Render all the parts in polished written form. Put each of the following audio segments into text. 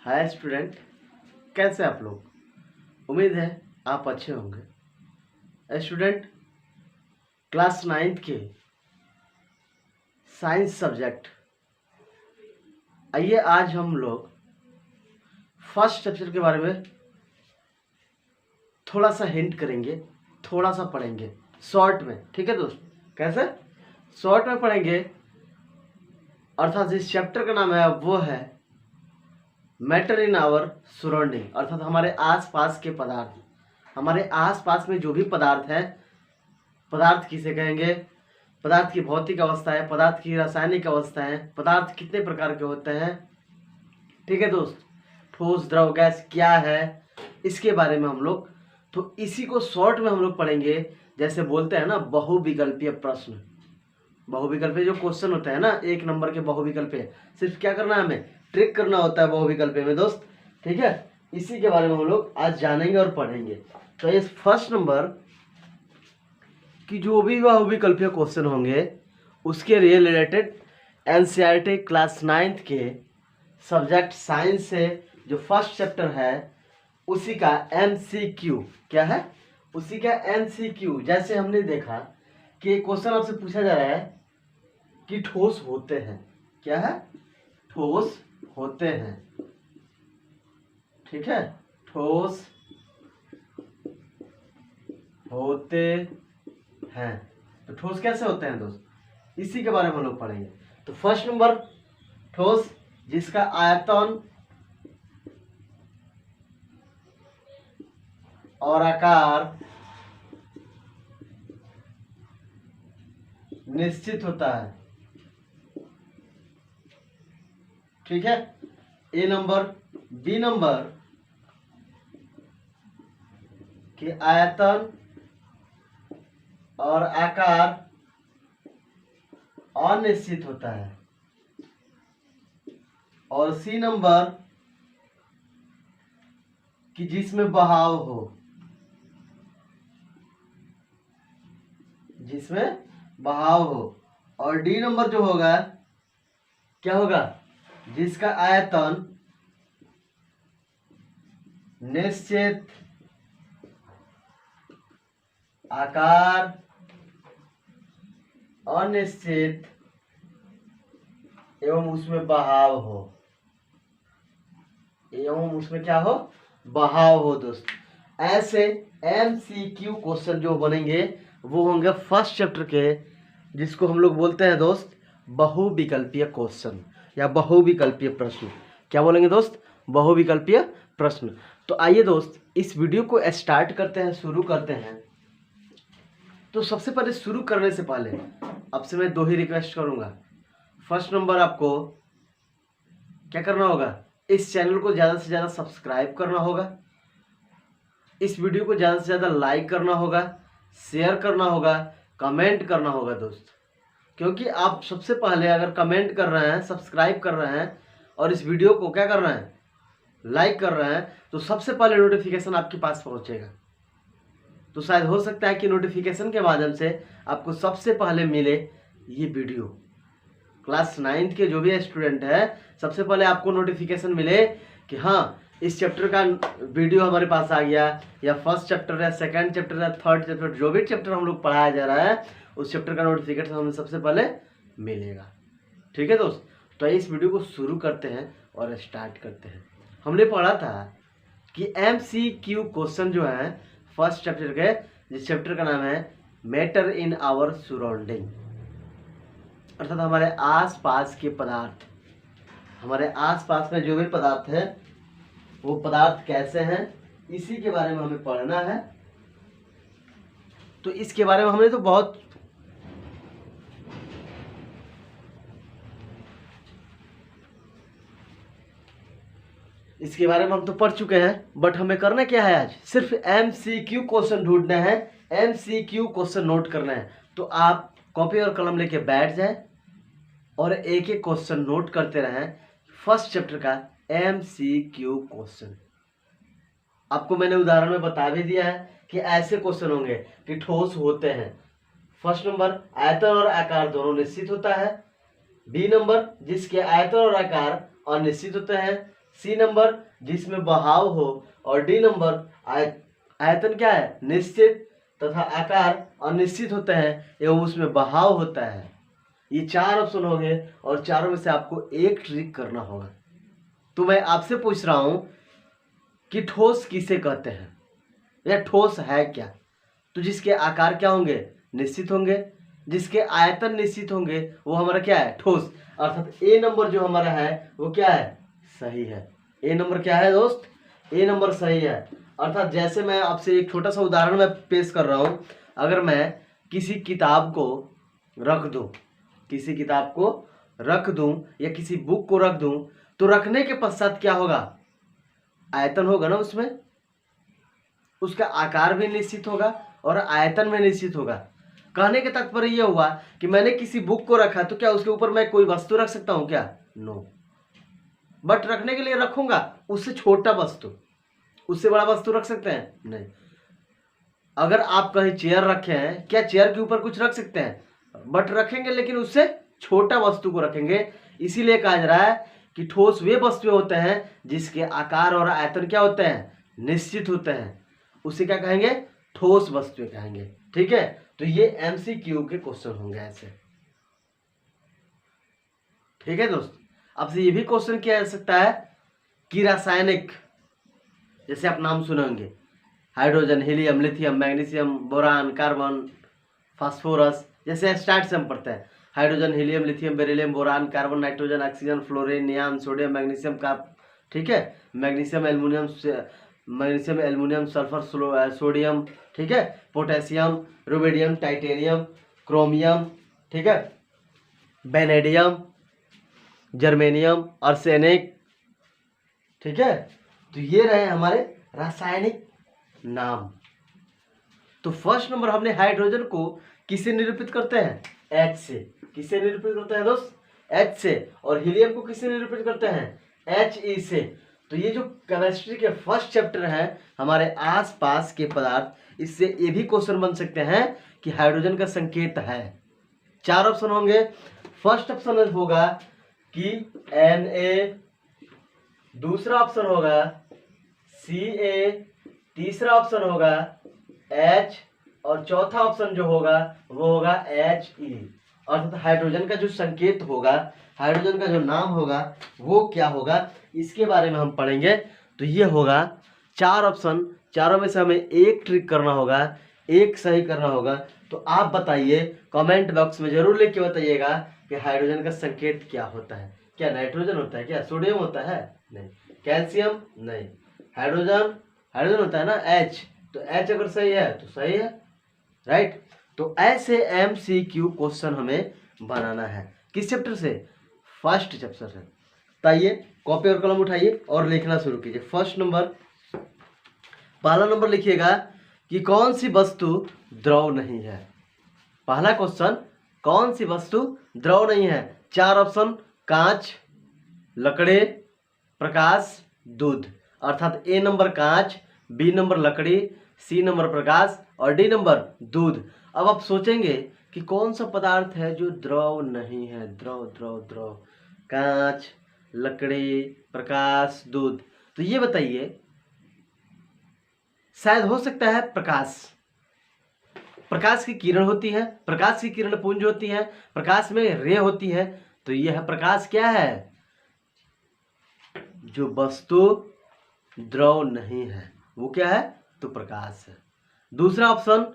Hi student, कैसे आप लोग। उम्मीद है आप अच्छे होंगे। स्टूडेंट, क्लास 9th के साइंस सब्जेक्ट, आइए आज हम लोग फर्स्ट चैप्टर के बारे में थोड़ा सा हिंट करेंगे, थोड़ा सा पढ़ेंगे शॉर्ट में। ठीक है दोस्त, कैसे शॉर्ट में पढ़ेंगे। अर्थात जिस चैप्टर का नाम है वो है मैटर इन आवर सराउंडिंग, अर्थात हमारे आसपास के पदार्थ। हमारे आसपास में जो भी पदार्थ है, पदार्थ किसे कहेंगे, पदार्थ की भौतिक अवस्था है, पदार्थ की रासायनिक अवस्था है, पदार्थ कितने प्रकार के होते हैं। ठीक है दोस्त, ठोस द्रव गैस क्या है, इसके बारे में हम लोग तो इसी को शॉर्ट में हम लोग पढ़ेंगे। जैसे बोलते हैं ना बहुविकल्पीय प्रश्न, बहुविकल्पीय जो क्वेश्चन होते हैं ना, 1 नंबर के बहुविकल्पीय, सिर्फ क्या करना है, हमें ट्रिक करना होता है बहुविकल्पीय में दोस्त। ठीक है, इसी के बारे में हम लोग आज जानेंगे और पढ़ेंगे। तो इस फर्स्ट नंबर कि जो भी बहुविकल्पीय क्वेश्चन होंगे उसके रिलेटेड एनसीईआरटी क्लास 9th के सब्जेक्ट साइंस से जो फर्स्ट चैप्टर है उसी का एमसीक्यू, क्या है, उसी का एमसीक्यू। जैसे हमने देखा कि क्वेश्चन आपसे पूछा जा रहा है कि ठोस होते हैं, क्या है, ठोस होते हैं। ठीक है, ठोस होते हैं, तो ठोस कैसे होते हैं दोस्त, इसी के बारे में हम लोग पढ़ेंगे। तो फर्स्ट नंबर, ठोस जिसका आयतन और आकार निश्चित होता है। ठीक है, ए नंबर। बी नंबर कि आयतन और आकार अनिश्चित होता है। और सी नंबर कि जिसमें बहाव हो, जिसमें बहाव हो। और डी नंबर जो होगा, क्या होगा, जिसका आयतन निश्चित, आकार अनिश्चित एवं उसमें बहाव हो, एवं उसमें क्या हो, बहाव हो दोस्त। ऐसे एमसीक्यू क्वेश्चन जो बनेंगे वो होंगे फर्स्ट चैप्टर के, जिसको हम लोग बोलते हैं दोस्त बहुविकल्पीय क्वेश्चन या बहुविकल्पीय प्रश्न। क्या बोलेंगे दोस्त, बहुविकल्पीय प्रश्न। तो आइए दोस्त इस वीडियो को स्टार्ट करते हैं, शुरू करते हैं। तो सबसे पहले शुरू करने से पहले आपसे मैं 2 ही रिक्वेस्ट करूंगा। फर्स्ट नंबर, आपको क्या करना होगा, इस चैनल को ज़्यादा से ज़्यादा सब्सक्राइब करना होगा, इस वीडियो को ज़्यादा से ज़्यादा लाइक करना होगा, शेयर करना होगा, कमेंट करना होगा दोस्त। क्योंकि आप सबसे पहले अगर कमेंट कर रहे हैं, सब्सक्राइब कर रहे हैं और इस वीडियो को क्या कर रहे हैं, लाइक कर रहे हैं, तो सबसे पहले नोटिफिकेशन आपके पास पहुंचेगा। तो शायद हो सकता है कि नोटिफिकेशन के माध्यम से आपको सबसे पहले मिले ये वीडियो। क्लास 9th के जो भी स्टूडेंट है, सबसे पहले आपको नोटिफिकेशन मिले कि हाँ इस चैप्टर का वीडियो हमारे पास आ गया, या फर्स्ट चैप्टर है, सेकंड चैप्टर है, थर्ड चैप्टर, जो भी चैप्टर हम लोग पढ़ाया जा रहा है उस चैप्टर का नोटिफिकेशन हमें सबसे पहले मिलेगा। ठीक है दोस्त, तो इस वीडियो को शुरू करते हैं और स्टार्ट करते हैं। हमने पढ़ा था कि एमसीक्यू क्वेश्चन जो है फर्स्ट चैप्टर के, जिस चैप्टर का नाम है मैटर इन आवर सराउंडिंग, अर्थात हमारे आसपास के पदार्थ। हमारे आसपास में जो भी पदार्थ है वो पदार्थ कैसे हैं, इसी के बारे में हमें पढ़ना है। तो इसके बारे में हमने तो बहुत इसके बारे में हम तो पढ़ चुके हैं, बट हमें करना क्या है, आज सिर्फ एमसीक्यू क्वेश्चन ढूंढना है, एमसीक्यू क्वेश्चन नोट करना है। तो आप कॉपी और कलम लेके बैठ जाएं और एक एक क्वेश्चन नोट करते रहें। फर्स्ट चैप्टर का एमसीक्यू क्वेश्चन आपको मैंने उदाहरण में बता भी दिया है कि ऐसे क्वेश्चन होंगे कि ठोस होते हैं। फर्स्ट नंबर, आयतन और आकार दोनों निश्चित होता है। बी नंबर, जिसके आयतन और आकार अनिश्चित होते हैं। सी नंबर जिसमें बहाव हो, और डी नंबर आयतन क्या है, निश्चित तथा आकार अनिश्चित होते हैं एवं उसमें बहाव होता है। ये 4 ऑप्शन हो गए और चारों में से आपको एक ट्रिक करना होगा। तो मैं आपसे पूछ रहा हूं कि ठोस किसे कहते हैं या ठोस है क्या? तो जिसके आकार क्या होंगे, निश्चित होंगे, जिसके आयतन निश्चित होंगे वो हमारा क्या है, ठोस। अर्थात ए नंबर जो हमारा है वो क्या है, सही है। ए नंबर क्या है दोस्त, ए नंबर सही है। अर्थात जैसे मैं आपसे एक छोटा सा उदाहरण मैं पेश कर रहा हूं, अगर मैं किसी किताब को रख दूं, किसी किताब को रख दूं या किसी बुक को रख दूं, तो रखने के पश्चात क्या होगा, आयतन होगा ना, उसमें उसका आकार भी निश्चित होगा और आयतन में निश्चित होगा। कहने के तात्पर्य यह हुआ कि मैंने किसी बुक को रखा तो क्या उसके ऊपर मैं कोई वस्तु रख सकता हूं क्या, नो। बट रखने के लिए रखूंगा उससे छोटा वस्तु, उससे बड़ा वस्तु रख सकते हैं, नहीं। अगर आप कहीं चेयर रखे हैं, क्या चेयर के ऊपर कुछ रख सकते हैं, बट रखेंगे लेकिन उससे छोटा वस्तु को रखेंगे। इसीलिए कहा जा रहा है कि ठोस वे वस्तुएं होते हैं जिसके आकार और आयतन क्या होते हैं, निश्चित होते हैं, उसे क्या कहेंगे, ठोस वस्तुएं कहेंगे। ठीक है, तो ये एमसीक्यू के क्वेश्चन होंगे ऐसे। ठीक है दोस्त, आपसे ये भी क्वेश्चन किया जा सकता है कि रासायनिक, जैसे आप नाम सुनेंगे, hydrogen, helium, lithium, magnesium, boron, carbon, phosphorus, जैसे स्टार्ट से हम पढ़ते हैं, hydrogen, helium, lithium, beryllium, boron, carbon, nitrogen, oxygen, fluorine, neon, sodium, magnesium का, ठीक है, मैग्नीशियम, एल्युमिनियम, सल्फर, सोडियम, ठीक है, पोटेशियम, रुबिडियम, टाइटेनियम, क्रोमियम, ठीक है, वेनेडियम, जर्मेनियम, आर्सेनिक। ठीक है, तो ये रहे हमारे रासायनिक नाम। तो फर्स्ट नंबर हमने हाइड्रोजन को किससे निरूपित करते हैं, H से। किससे निरूपित करते हैं दोस्त, H से। और हीलियम को किससे निरूपित करते हैं, He से। तो ये जो केमिस्ट्री के फर्स्ट चैप्टर है हमारे आसपास के पदार्थ, इससे ये भी क्वेश्चन बन सकते हैं कि हाइड्रोजन का संकेत है। 4 ऑप्शन होंगे। फर्स्ट ऑप्शन होगा कि Na, दूसरा ऑप्शन होगा Ca, तीसरा ऑप्शन होगा H, और चौथा ऑप्शन जो होगा वो होगा He। अर्थात हाइड्रोजन का जो संकेत होगा, हाइड्रोजन का जो नाम होगा वो क्या होगा, इसके बारे में हम पढ़ेंगे। तो ये होगा 4 ऑप्शन, चारों में से हमें एक ट्रिक करना होगा, एक सही करना होगा। तो आप बताइए, कमेंट बॉक्स में जरूर लिख के बताइएगा कि हाइड्रोजन का संकेत क्या होता है। क्या नाइट्रोजन होता है, क्या सोडियम होता है, नहीं। कैल्शियम, नहीं। हाइड्रोजन होता है ना, H। तो H अगर सही है तो सही है, राइट। तो ऐसे MCQ क्वेश्चन हमें बनाना है। किस चैप्टर से, फर्स्ट चैप्टर से। बताइए, कॉपी और कलम उठाइए और लिखना शुरू कीजिए। फर्स्ट नंबर, पहला नंबर लिखिएगा कि कौन सी वस्तु द्रव नहीं है। पहला क्वेश्चन, कौन सी वस्तु द्रव नहीं है। 4 ऑप्शन, कांच, लकड़ी, प्रकाश, दूध। अर्थात ए नंबर कांच, बी नंबर लकड़ी, सी नंबर प्रकाश और डी नंबर दूध। अब आप सोचेंगे कि कौन सा पदार्थ है जो द्रव नहीं है, द्रव द्रव द्रव, कांच, लकड़ी, प्रकाश, दूध। तो ये बताइए, शायद हो सकता है प्रकाश। प्रकाश की किरण होती है, प्रकाश की किरण पुंज होती है, प्रकाश में रे होती है। तो यह प्रकाश क्या है, जो वस्तु द्रव नहीं है वो क्या है, तो प्रकाश है। दूसरा ऑप्शन,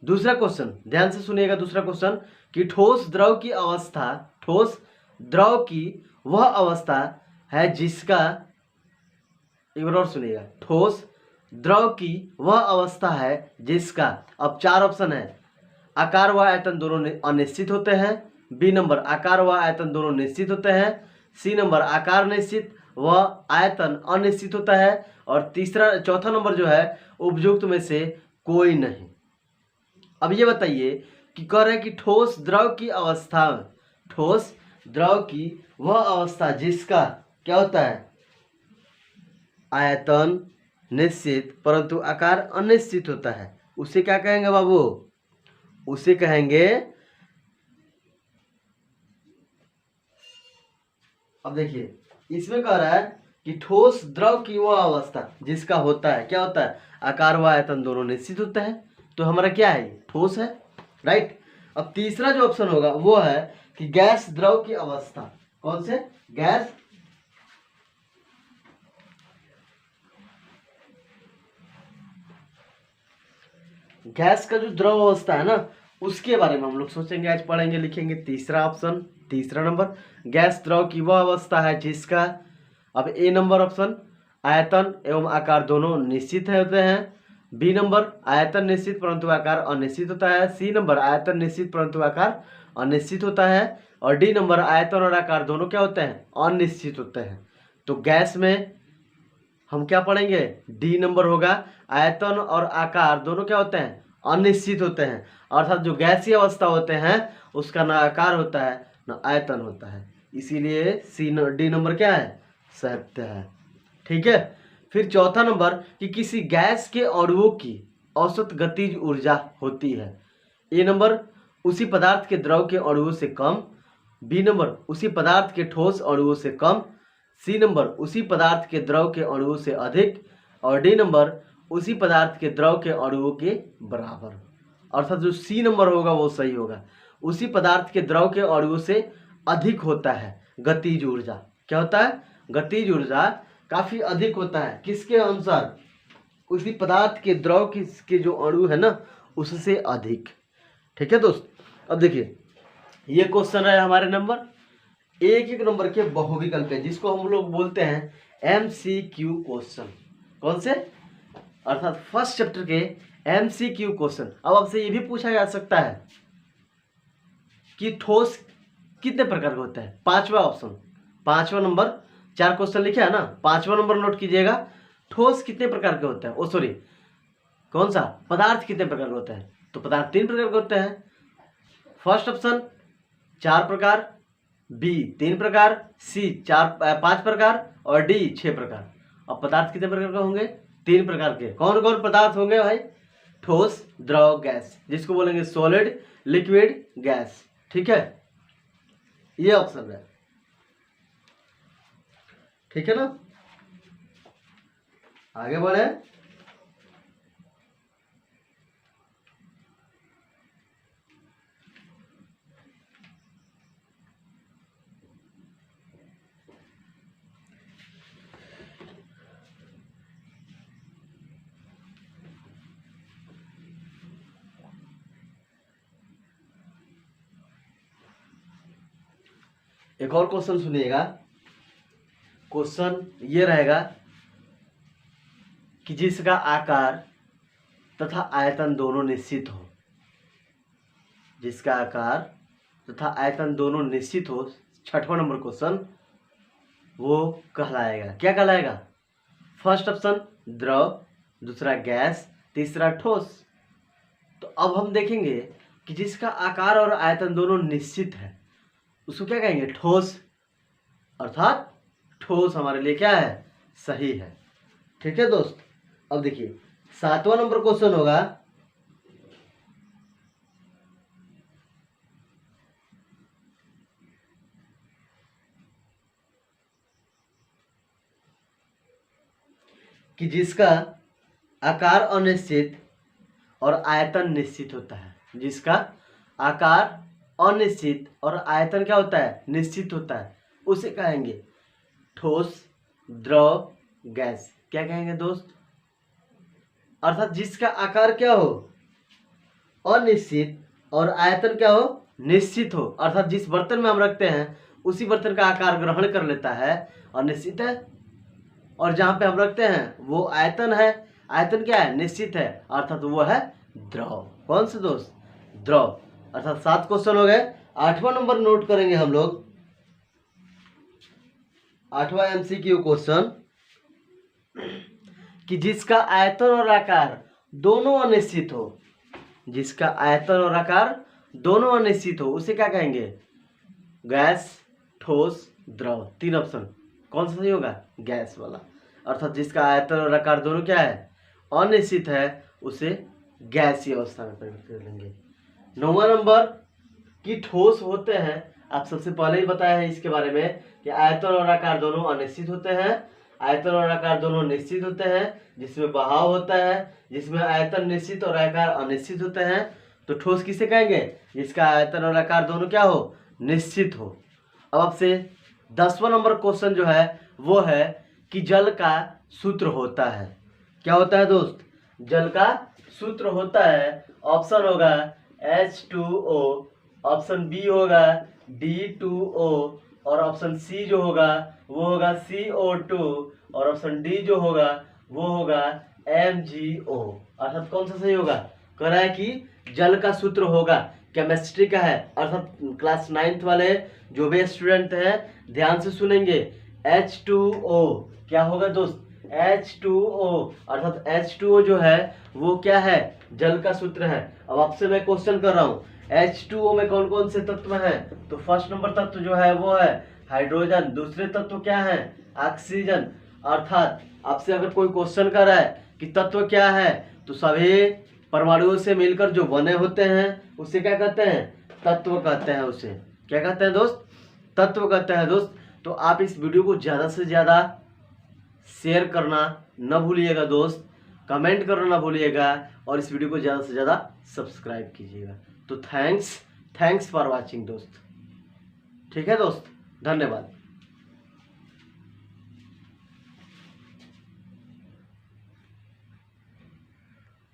दूसरा क्वेश्चन ध्यान से सुनिएगा। दूसरा क्वेश्चन कि ठोस द्रव की अवस्था, ठोस द्रव की वह अवस्था है जिसका, एक बार और सुनिएगा, ठोस द्रव की वह अवस्था है जिसका, अब 4 ऑप्शन है, आकार व आयतन दोनों अनिश्चित होते हैं, बी नंबर आकार व आयतन दोनों निश्चित होते हैं, सी नंबर आकार निश्चित व आयतन अनिश्चित होता है, और चौथा नंबर जो है उपयुक्त में से कोई नहीं। अब ये बताइए कि कह रहे हैं कि ठोस द्रव की अवस्था, ठोस द्रव की वह अवस्था जिसका क्या होता है, आयतन निश्चित परंतु आकार अनिश्चित होता है, उसे क्या कहेंगे बाबू, उसे कहेंगे, अब देखिए इसमें कह रहा है कि ठोस द्रव की वह अवस्था जिसका होता है, क्या होता है, आकार व आयतन दोनों निश्चित होता है। तो हमारा क्या है, ठोस है, राइट। अब तीसरा जो ऑप्शन होगा वो है कि गैस द्रव की अवस्था। कौन से, गैस, गैस का जो द्रव अवस्था है ना, उसके बारे में हम लोग सोचेंगे, आज पढ़ेंगे, लिखेंगे। तीसरा ऑप्शन, तीसरा नंबर, गैस द्रव की वह अवस्था है जिसका, अब ए नंबर ऑप्शन, आयतन एवं आकार दोनों निश्चित होते हैं। बी नंबर, आयतन निश्चित परंतु आकार अनिश्चित होता है। सी नंबर, आयतन निश्चित परंतु आकार अनिश्चित होता है। और डी नंबर, आयतन और आकार दोनों क्या होते हैं, अनिश्चित होते हैं। तो गैस में हम क्या पढ़ेंगे, डी नंबर होगा, आयतन और आकार दोनों क्या होते हैं, अनिश्चित होते हैं। अर्थात जो गैसीय अवस्था होते हैं उसका ना आकार होता है ना आयतन होता है, इसीलिए सी डी नंबर क्या है, सत्य है। ठीक है। फिर चौथा नंबर कि किसी गैस के अणुओं की औसत गतिज ऊर्जा होती है। ए नंबर, उसी पदार्थ के द्रव के अणुओं से कम। बी नंबर, उसी पदार्थ के ठोस अणुओं से कम। सी नंबर, उसी पदार्थ के द्रव के अणुओं से अधिक। और डी नंबर, उसी पदार्थ के द्रव के अणुओं के बराबर। अर्थात जो सी नंबर होगा वो सही होगा, उसी पदार्थ के द्रव के अणुओं से अधिक होता है गतिज ऊर्जा। क्या होता है, गतिज ऊर्जा काफी अधिक होता है, किसके अनुसार, उसी पदार्थ के द्रव के जो अणु है ना उससे अधिक। ठीक है दोस्त। अब देखिए ये क्वेश्चन है हमारे नंबर एक एक नंबर के बहुविकल्प है, जिसको हम लोग बोलते हैं MCQ क्वेश्चन। कौन से, अर्थात फर्स्ट चैप्टर के MCQ क्वेश्चन। अब आपसे ये भी पूछा जा सकता है कि ठोस कितने प्रकार का होता है, पांचवा ऑप्शन, पांचवा नंबर, चार क्वेश्चन लिखे है ना, पांचवा नंबर नोट कीजिएगा। ठोस कितने प्रकार के होते हैं, ओ सॉरी, कौन सा, पदार्थ कितने प्रकार के होते हैं। तो पदार्थ तीन प्रकार के होते हैं। फर्स्ट ऑप्शन 4 प्रकार, बी 3 प्रकार, सी 5 प्रकार और डी 6 प्रकार। अब पदार्थ कितने प्रकार के होंगे, 3 प्रकार के। कौन कौन पदार्थ होंगे भाई, ठोस, द्रव, गैस, जिसको बोलेंगे सॉलिड, लिक्विड, गैस। ठीक है, ये ऑप्शन है। ठीक है ना, आगे बढ़े। एक और क्वेश्चन सुनिएगा। क्वेश्चन ये रहेगा कि जिसका आकार तथा आयतन दोनों निश्चित हो, जिसका आकार तथा आयतन दोनों निश्चित हो, छठवां नंबर क्वेश्चन, वो कहलाएगा, क्या कहलाएगा, फर्स्ट ऑप्शन द्रव, दूसरा गैस, तीसरा ठोस। तो अब हम देखेंगे कि जिसका आकार और आयतन दोनों निश्चित है उसको क्या कहेंगे, ठोस। अर्थात ठोस हमारे लिए क्या है, सही है। ठीक है दोस्त। अब देखिए सातवां नंबर क्वेश्चन होगा कि जिसका आकार अनिश्चित और आयतन निश्चित होता है, जिसका आकार अनिश्चित और आयतन क्या होता है, निश्चित होता है, उसे कहेंगे ठोस, द्रव, गैस। क्या कहेंगे दोस्त, अर्थात जिसका आकार क्या हो, अनिश्चित, और आयतन क्या हो, निश्चित हो। अर्थात जिस बर्तन में हम रखते हैं उसी बर्तन का आकार ग्रहण कर लेता है और निश्चित है, और जहां पे हम रखते हैं वो आयतन है, आयतन क्या है, निश्चित है, अर्थात वो है द्रव। कौन से दोस्त, द्रव। अर्थात 7 क्वेश्चन हो गए। 8वां नंबर नोट करेंगे हम लोग, 8वां MCQ क्वेश्चन, कि जिसका आयतन और आकार दोनों अनिश्चित हो, जिसका आयतन और आकार दोनों अनिश्चित हो, उसे क्या कहेंगे, गैस, ठोस, द्रव। 3 ऑप्शन, कौन सा सही होगा, गैस वाला। अर्थात जिसका आयतन और आकार दोनों क्या है, अनिश्चित है, उसे गैसीय अवस्था में परिवर्तित कर लेंगे। 9वां नंबर कि ठोस होते हैं, आप सबसे पहले ही बताया है इसके बारे में कि आयतन और आकार दोनों अनिश्चित होते हैं, आयतन और आकार दोनों निश्चित होते हैं, जिसमें बहाव होता है, जिसमें आयतन निश्चित और आकार अनिश्चित होते हैं। तो ठोस किसे कहेंगे? जिसका आयतन और आकार दोनों क्या हो? निश्चित हो। अब आपसे 10वां नंबर क्वेश्चन जो है वो है कि जल का सूत्र होता है। क्या होता है दोस्त? जल का सूत्र होता है। ऑप्शन होगा H2O, ऑप्शन बी होगा D2O, और ऑप्शन सी जो होगा वो होगा CO2, और ऑप्शन डी जो होगा वो होगा MgO। अर्थात कौन सा सही होगा? कह रहा है कि जल का सूत्र होगा, केमिस्ट्री का है, अर्थात क्लास 9th वाले जो भी स्टूडेंट हैं ध्यान से सुनेंगे। H2O क्या होगा दोस्त? H2O, अर्थात H2O जो है वो क्या है? जल का सूत्र है। अब आपसे मैं क्वेश्चन कर रहा हूँ, H2O में कौन कौन से तत्व हैं? तो फर्स्ट नंबर तत्व जो है वो है हाइड्रोजन। दूसरे तत्व क्या है? ऑक्सीजन। अर्थात आपसे अगर कोई क्वेश्चन कर रहा है कि तत्व क्या है, तो सभी परमाणुओं से मिलकर जो बने होते हैं उसे क्या कहते हैं? तत्व कहते हैं। उसे क्या कहते हैं दोस्त? तत्व कहते हैं दोस्त। तो आप इस वीडियो को ज़्यादा से ज़्यादा शेयर करना न भूलिएगा दोस्त, कमेंट करना ना भूलिएगा, और इस वीडियो को ज़्यादा से ज़्यादा सब्सक्राइब कीजिएगा। तो थैंक्स फॉर वाचिंग दोस्त। ठीक है दोस्त, धन्यवाद।